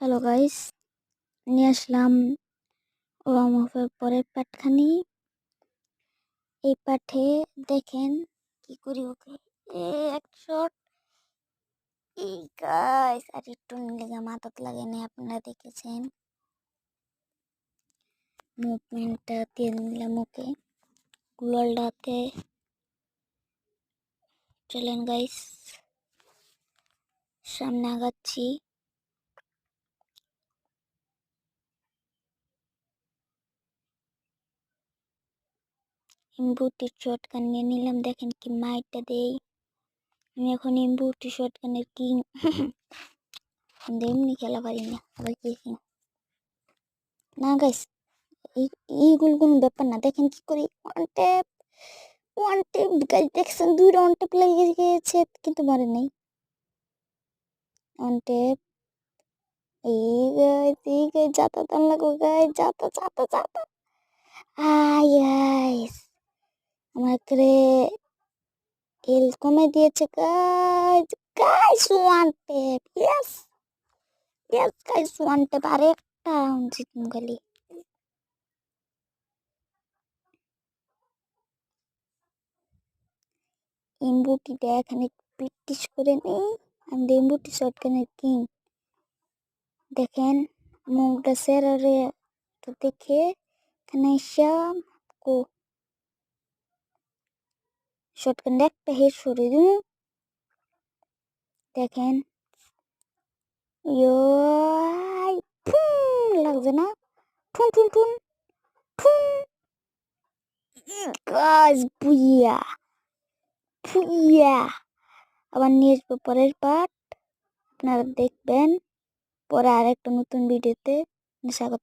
Hello guys, নিয়ে আসলাম worm আপের পরের পাঠখানি। এই পাঠে দেখেন কি করি ওকে এক শট। এই গাইস আর একটু লেগে মাথাত লাগে না, আপনারা দেখেছেন মুভমেন্টটা দিয়ে নিলাম ওকে গ্লোয়ালটাতে। চলেন গাইস সামনে আগাচ্ছি। ইম্বুটি শটগান নিয়ে নিলাম, দেখেন কি মাইটটা দেই। আমি এখন ইম্বুটি শটগানের কিং। এমনি খেলা পারি না, আবার কি না গাইস, এইগুলো কোনো ব্যাপার না। দেখেন কি করি, ওয়ান ট্যাপ গাইস, দেখছেন দুইটা ওয়ান ট্যাপ লেগে গিয়েছে কিন্তু মরে নাই। ওয়ান ট্যাপ এই গাইস যাতা টান লাগো গাইস, যাতা গাইস আমার করে এল কমে দিয়েছে guys. Guys one tap, yes guys one tap, আর একটা রাউন্ড জিতমু খালি। এমবুটিটা এখানে প্র্যাকটিস করে নেই। আমি এমবুটি শটগানের কিং। দেখেন মুখটা সেরারে তো দেখে এখানে শ্যাম কো শটগান একটা হেড সরে দিন। দেখেন ইয়ো লাগছে না, ঠুন ঠুন ঠুন ঠুন। গাছ বুইয়া ফুইয়া। আবার নিয়ে আসবো পরের পার্ট, আপনারা দেখবেন পরে আরেকটা নতুন ভিডিওতে। স্বাগত।